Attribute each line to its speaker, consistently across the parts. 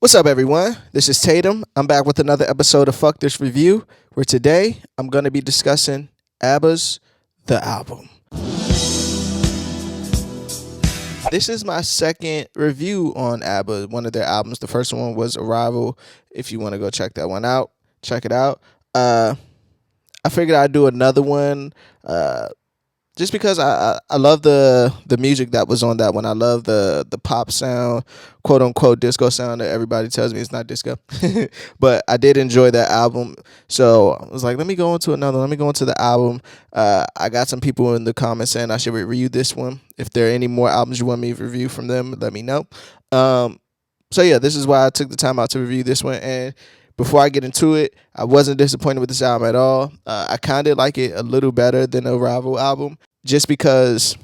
Speaker 1: What's up, everyone? This is Tatum. I'm back with another episode of Fuck This Review, where today I'm going to be discussing ABBA's The Album. This is my second review on ABBA, one of their albums. The first one was Arrival. If you want to go check that one out, check it out. I figured I'd do another one just because I love the music that was on that one. I love the pop sound, quote unquote disco sound that everybody tells me it's not disco. But I did enjoy that album. So I was like, let me go into another. Let me go into the album. I got some people in the comments saying I should review this one. If there are any more albums you want me to review from them, let me know. So yeah, this is why I took the time out to review this one. And before I get into it, I wasn't disappointed with this album at all. I kind of like it a little better than the Arrival album, just because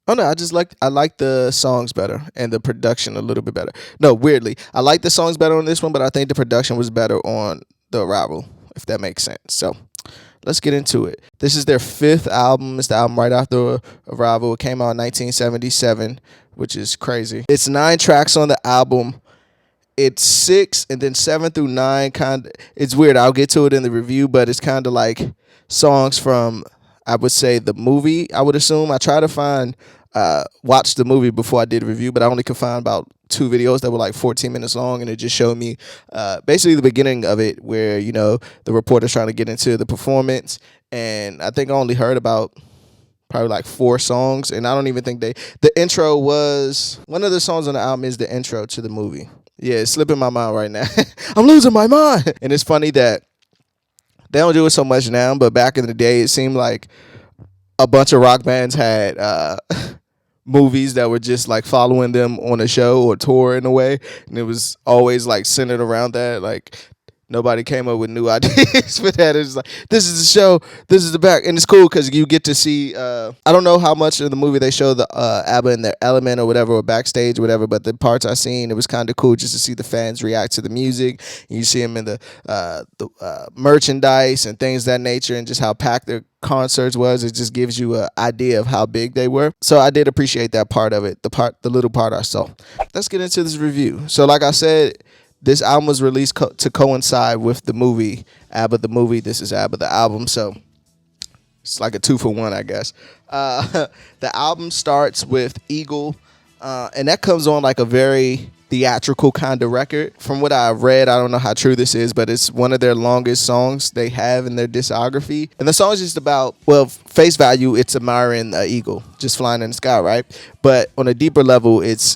Speaker 1: I like the songs better and the production a little bit better. No, weirdly, I like the songs better on this one, but I think the production was better on the Arrival, if that makes sense. So let's get into it. This is their fifth album. It's the album right after Arrival. It came out in 1977, which is crazy. It's 9 tracks on the album. It's 6 and then 7 through 9 it's weird. I'll get to it in the review, but it's kind of like songs from, I would say, the movie. I would assume. I try to watch the movie before I did a review, but I only could find about 2 videos that were like 14 minutes long, and it just showed me basically the beginning of it, where the reporter's trying to get into the performance, and I think I only heard about probably like 4 songs, and I don't even think the intro was one of the songs on the album is the intro to the movie. Yeah, it's slipping my mind right now. I'm losing my mind. And it's funny that they don't do it so much now, but back in the day, it seemed like a bunch of rock bands had movies that were just like following them on a show or tour in a way, and it was always like centered around that. Like nobody came up with new ideas for that. It's like, this is the show, this is the back, and it's cool because you get to see. I don't know how much in the movie they show the ABBA in their element or whatever, or backstage or whatever, but the parts I seen, it was kind of cool just to see the fans react to the music. And you see them in the merchandise and things of that nature, and just how packed their concerts was. It just gives you an idea of how big they were. So I did appreciate that part of it, the little part I saw. Let's get into this review. So like I said, this album was released to coincide with the movie, ABBA the movie. This is ABBA the album, so it's like a 2-for-1, I guess. The album starts with Eagle, and that comes on like a very theatrical kind of record. From what I've read, I don't know how true this is, but it's one of their longest songs they have in their discography. And the song is just about, well, face value, it's admiring an eagle just flying in the sky, right? But on a deeper level, it's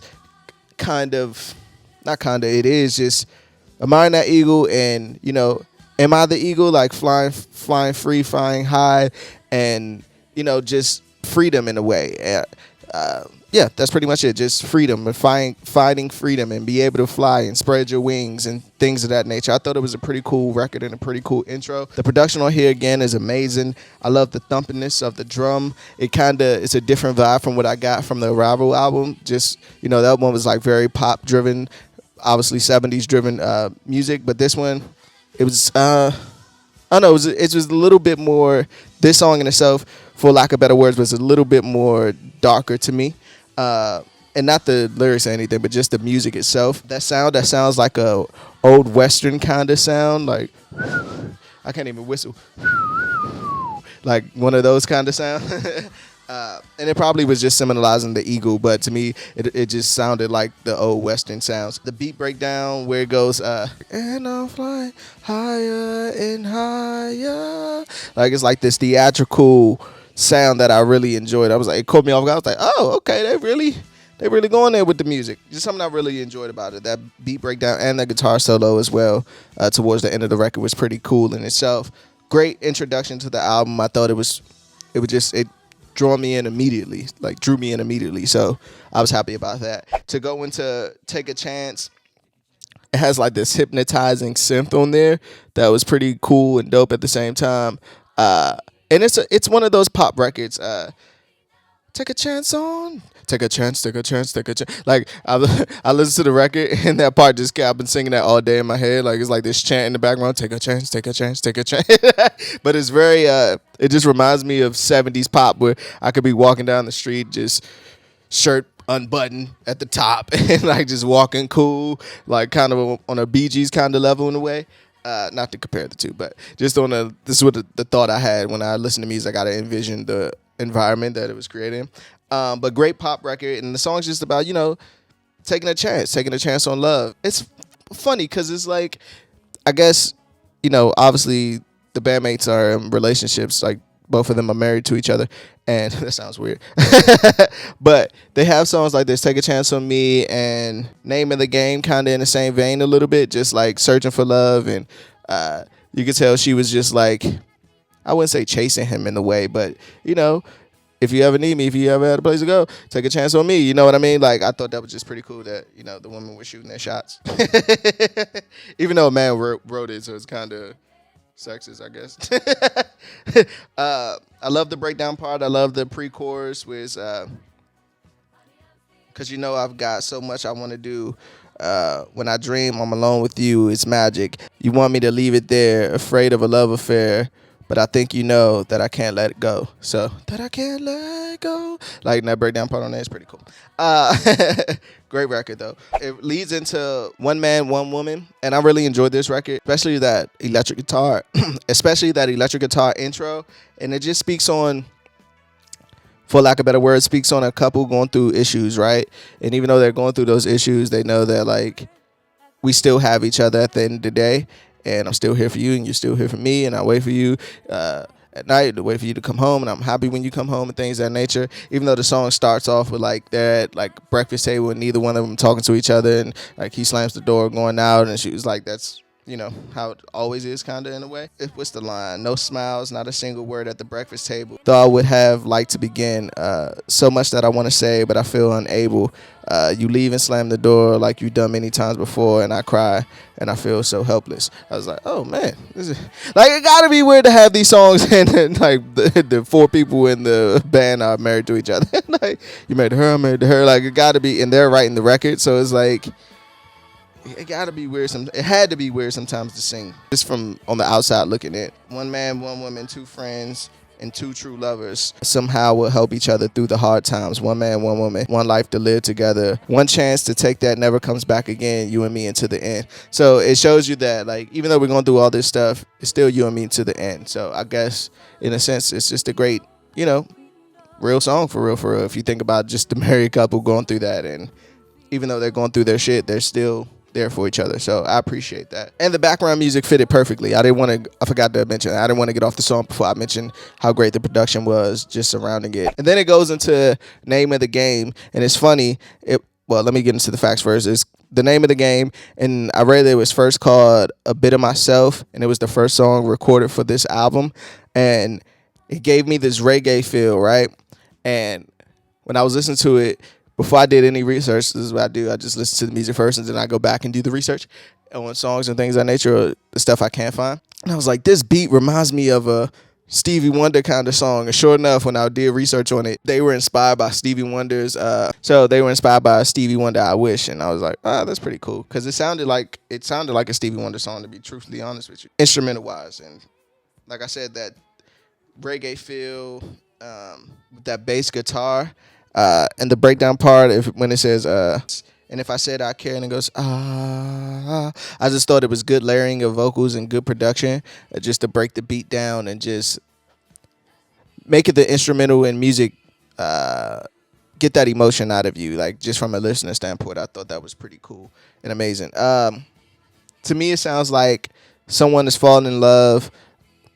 Speaker 1: it is just admiring that eagle, and am I the eagle, like flying free, flying high, and just freedom in a way. Yeah, that's pretty much it. Just freedom and finding freedom and be able to fly and spread your wings and things of that nature. I thought it was a pretty cool record and a pretty cool intro. The production on here again is amazing. I love the thumpiness of the drum. It's a different vibe from what I got from the Arrival album. Just that one was like very pop driven, obviously 70s driven music, but this one, it was I don't know, it was a little bit more. This song in itself, for lack of better words, was a little bit more darker to me, and not the lyrics or anything, but just the music itself. That sounds like a old western kind of sound, like I can't even whistle, like one of those kind of sound. And it probably was just symbolizing the eagle, but to me, it just sounded like the old western sounds. The beat breakdown where it goes, and I'm flying higher and higher. Like, it's like this theatrical sound that I really enjoyed. I was like, it caught me off guard. I was like, oh, okay, they really going there with the music. Just something I really enjoyed about it. That beat breakdown and the guitar solo as well towards the end of the record was pretty cool in itself. Great introduction to the album. I thought it drew me in immediately. So I was happy about that. To go into Take a Chance, it has like this hypnotizing synth on there that was pretty cool and dope at the same time. And it's one of those pop records. Take a chance on. Take a chance. Like I listened to the record, and that part just kept. I've been singing that all day in my head. Like it's like this chant in the background. Take a chance. But it's very. It just reminds me of 70s pop, where I could be walking down the street, just shirt unbuttoned at the top and like just walking cool, like kind of on a Bee Gees kind of level in a way. Not to compare the two, but just on this is what the thought I had when I listen to music. I gotta envision the environment that it was creating. But great pop record, and the song's just about taking a chance on love. It's funny because it's like, I guess, obviously the bandmates are in relationships, like both of them are married to each other, and that sounds weird. But they have songs like this, Take a Chance on Me and Name of the Game, kind of in the same vein a little bit, just like searching for love. And you could tell she was just like, I wouldn't say chasing him in a way, but if you ever need me, if you ever had a place to go, take a chance on me. You know what I mean? Like, I thought that was just pretty cool that, the women were shooting their shots. Even though a man wrote it, so it's kind of sexist, I guess. I love the breakdown part. I love the pre-chorus with, because I've got so much I want to do. When I dream I'm alone with you, it's magic. You want me to leave it there, afraid of a love affair. But I think that I can't let it go. So, that I can't let it go. Like, that breakdown part on there is pretty cool. Great record, though. It leads into One Man, One Woman. And I really enjoyed this record, especially that electric guitar. Especially that electric guitar intro. And it just speaks on, for lack of a better word, speaks on a couple going through issues, right? And even though they're going through those issues, they know that, like, we still have each other at the end of the day. And I'm still here for you, and you're still here for me, and I wait for you at night to wait for you to come home, and I'm happy when you come home and things of that nature. Even though the song starts off with like they're at like breakfast table and neither one of them talking to each other, and like he slams the door going out, and she was like, that's how it always is, kind of, in a way. What's the line? No smiles, not a single word at the breakfast table. Though I would have liked to begin, so much that I want to say, but I feel unable. You leave and slam the door like you've done many times before, and I cry, and I feel so helpless. I was like, oh, man. This is, like, it got to be weird to have these songs, and like, the four people in the band are married to each other. Like, you married to her, I'm married to her. Like, it got to be, and they're writing the record, so it's like, it gotta be weird. It had to be weird sometimes to sing. Just from on the outside looking in. One man, one woman, two friends, and two true lovers somehow will help each other through the hard times. One man, one woman, one life to live together. One chance to take that never comes back again. You and me into the end. So it shows you that, like, even though we're going through all this stuff, it's still you and me to the end. So I guess in a sense, it's just a great, real song for real, for real. If you think about just the married couple going through that, and even though they're going through their shit, they're still there for each other. So I appreciate that. And the background music fitted perfectly. I forgot to mention, I didn't want to get off the song before I mentioned how great the production was just surrounding it. And then it goes into Name of the Game. And it's funny. Let me get into the facts first. It's the Name of the Game. And I read that it was first called A Bit of Myself. And it was the first song recorded for this album. And it gave me this reggae feel, right? And when I was listening to it, before I did any research, this is what I do. I just listen to the music first, and then I go back and do the research on songs and things of that nature, or the stuff I can't find. And I was like, this beat reminds me of a Stevie Wonder kind of song. And sure enough, when I did research on it, they were inspired by Stevie Wonder's. So they were inspired by Stevie Wonder, I Wish. And I was like, that's pretty cool. Because it sounded like a Stevie Wonder song, to be truthfully honest with you. Instrumental-wise. And like I said, that reggae feel, with that bass guitar. And the breakdown part, when it says, and if I said I care, and it goes, I just thought it was good layering of vocals and good production, just to break the beat down and just make it the instrumental and music, get that emotion out of you. Like, just from a listener standpoint, I thought that was pretty cool and amazing. To me, it sounds like someone is falling in love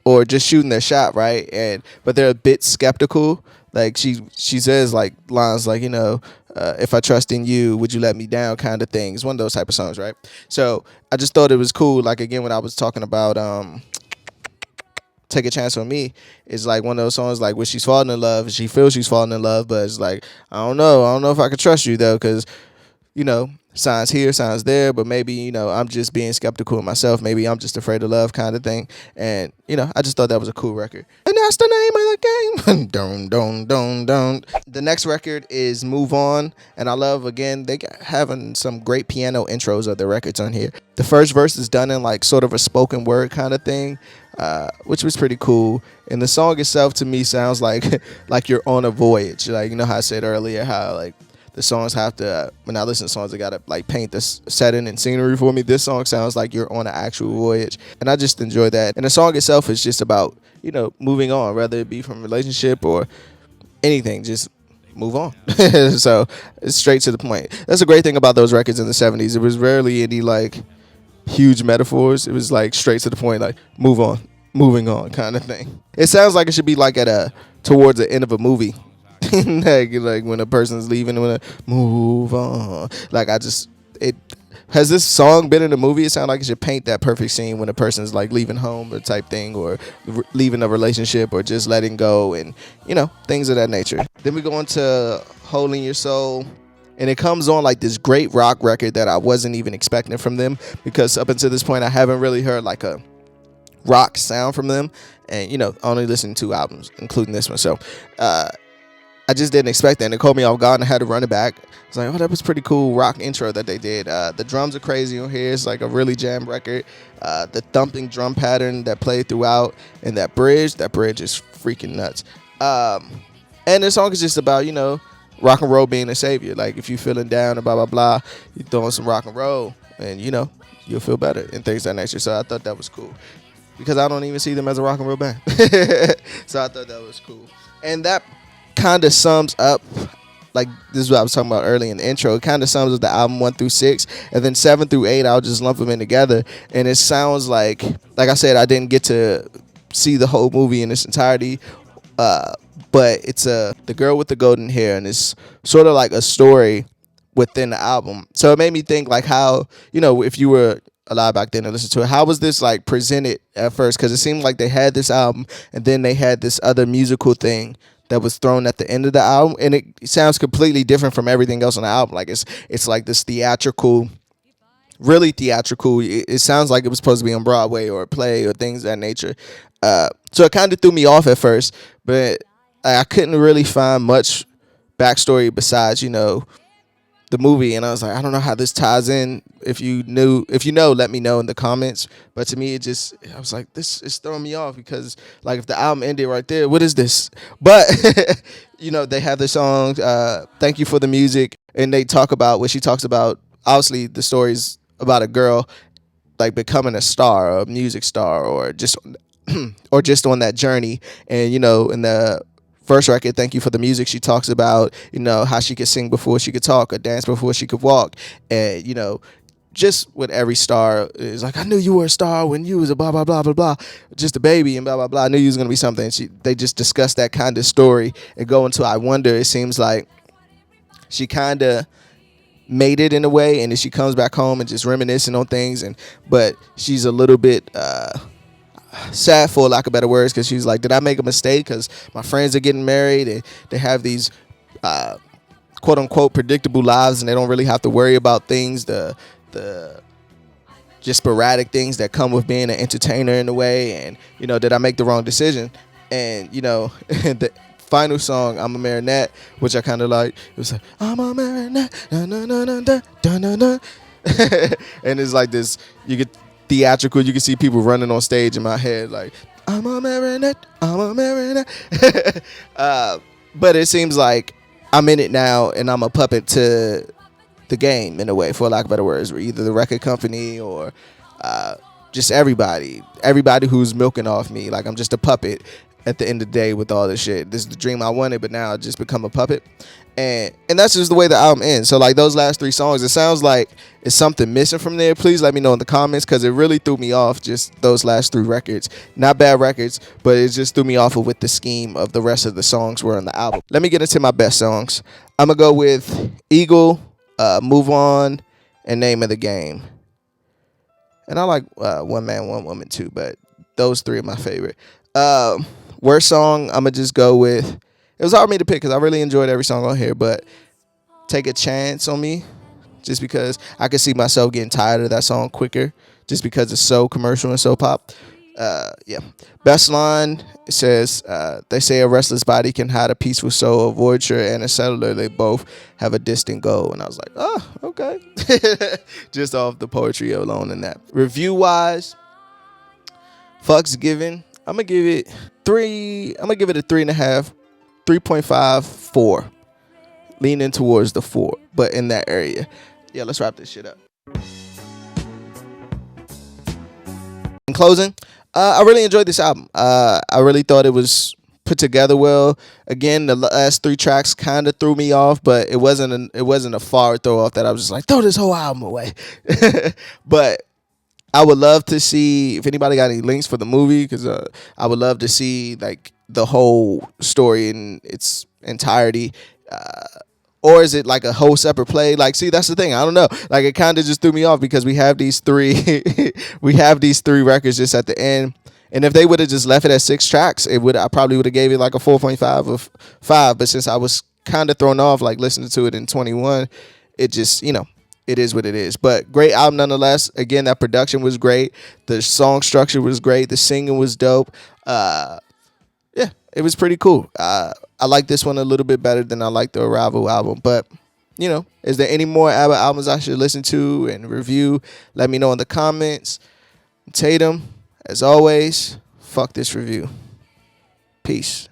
Speaker 1: or just shooting their shot, right? But they're a bit skeptical. Like, she says, like, lines like, if I trust in you, would you let me down, kind of things. One of those type of songs, right? So I just thought it was cool. Like, again, when I was talking about Take a Chance on Me, it's like one of those songs, like, when she's falling in love, she feels she's falling in love, but it's like, I don't know if I could trust you, though, because, signs here, signs there, but maybe, I'm just being skeptical of myself. Maybe I'm just afraid of love, kind of thing. And, I just thought that was a cool record. And that's the name of the game. Dun, dun, dun, dun. The next record is Move On. And I love, again, they having some great piano intros of the records on here. The first verse is done in like sort of a spoken word kind of thing, which was pretty cool. And the song itself to me sounds like you're on a voyage. Like, how I said earlier, how like the songs have to, when I listen to songs, they gotta like paint this setting and scenery for me. This song sounds like you're on an actual voyage, and I just enjoy that. And the song itself is just about, moving on, whether it be from a relationship or anything, just move on. So it's straight to the point. That's a great thing about those records in the 70s. It was rarely any like huge metaphors. It was like straight to the point, like move on, moving on kind of thing. It sounds like it should be like towards the end of a movie. like when a person's leaving, when move on. Like it has this song been in a movie? It sounds like it should paint that perfect scene when a person's like leaving home or type thing, or leaving a relationship, or just letting go, and things of that nature. Then we go into Hole in Your Soul, and it comes on like this great rock record that I wasn't even expecting from them, because up until this point I haven't really heard like a rock sound from them, and only listened to 2 albums including this one. So I just didn't expect that, and it caught me off guard, and I had to run it back. I was like, oh, that was pretty cool rock intro that they did. The drums are crazy on here. It's like a really jam record. The thumping drum pattern that played throughout, and that bridge is freaking nuts. And the song is just about, rock and roll being a savior. Like if you're feeling down and blah, blah, blah, you throw in some rock and roll, and you'll feel better and things of that nature. So I thought that was cool, because I don't even see them as a rock and roll band. So I thought that was cool. And that kind of sums up, like this is what I was talking about early in the intro. It kind of sums up the album 1 through 6, and then 7 through 8 I'll just lump them in together, and it sounds like I said, I didn't get to see the whole movie in its entirety, but it's the girl with the golden hair, and it's sort of like a story within the album. So it made me think like how, if you were alive back then and listened to it, how was this like presented at first? Because it seemed like they had this album, and then they had this other musical thing that was thrown at the end of the album, and it sounds completely different from everything else on the album. Like it's like this theatrical, really theatrical. It sounds like it was supposed to be on Broadway or a play or things of that nature. So it kind of threw me off at first, but I couldn't really find much backstory besides the movie, and I was like, I don't know how this ties in. If you know, let me know in the comments. But to me, I was like, this is throwing me off, because like if the album ended right there, what is this? But they have the song Thank You for the Music, and they talk about what she talks about. Obviously the story's about a girl like becoming a star, a music star, or just on that journey. And in the first record, Thank You for the Music, she talks about, how she could sing before she could talk, or dance before she could walk. And, just with every star, is like, I knew you were a star when you was a blah, blah, blah, blah, blah, just a baby and blah, blah, blah. I knew you was going to be something. They just discuss that kind of story and go into I Wonder. It seems like she kind of made it in a way, and then she comes back home and just reminiscing on things, but she's a little bit sad, for lack of better words, because she's like, did I make a mistake? Because my friends are getting married, and they have these quote unquote predictable lives, and they don't really have to worry about things, the just sporadic things that come with being an entertainer in a way. And did I make the wrong decision? And the final song, I'm a Marionette, which I kind of like, it was like, I'm a Marionette, na, na, na, na, na, na, na, na. And it's like this, you get theatrical, you can see people running on stage in my head like, I'm a Marionette, I'm a Marionette. But it seems like I'm in it now, and I'm a puppet to the game in a way, for lack of better words, or either the record company or just everybody who's milking off me. Like I'm just a puppet at the end of the day with all this shit. This is the dream I wanted, but now I just become a puppet. And that's just the way the album ends. So like those last 3 songs, it sounds like it's something missing from there. Please let me know in the comments, because it really threw me off, just those last 3 records. Not bad records, but it just threw me off with the scheme of the rest of the songs were on the album. Let me get into my best songs. I'm going to go with Eagle, Move On, and Name of the Game. And I like One Man, One Woman too, but those 3 are my favorite. Worst song, I'm going to just go with, it was hard for me to pick because I really enjoyed every song on here, but Take a Chance on Me, just because I could see myself getting tired of that song quicker, just because it's so commercial and so pop. Yeah. Best line, it says, they say a restless body can hide a peaceful soul, a voyager and a settler, they both have a distant goal. And I was like, oh, okay. Just off the poetry alone in that. Review-wise, fucks given, I'm going to give it a 3.5, 4. leaning towards the 4, but in that area. Yeah, let's wrap this shit up. In closing, I really enjoyed this album. I really thought it was put together well. Again, the last 3 tracks kind of threw me off, but it wasn't a far throw off that I was just like, throw this whole album away. But I would love to see if anybody got any links for the movie, because I would love to see like the whole story in its entirety. Or is it like a whole separate play? Like, see, that's the thing. I don't know. Like, it kind of just threw me off because we have these 3, we have these 3 records just at the end. And if they would have just left it at 6 tracks, I probably would have gave it like a 4.5 of 5. But since I was kind of thrown off, like listening to it in 21, it just, it is what it is. But great album nonetheless. Again, that production was great. The song structure was great. The singing was dope. Yeah, it was pretty cool. I like this one a little bit better than I like the Arrival album. But, is there any more ABBA albums I should listen to and review? Let me know in the comments. Tatum, as always, fuck this review. Peace.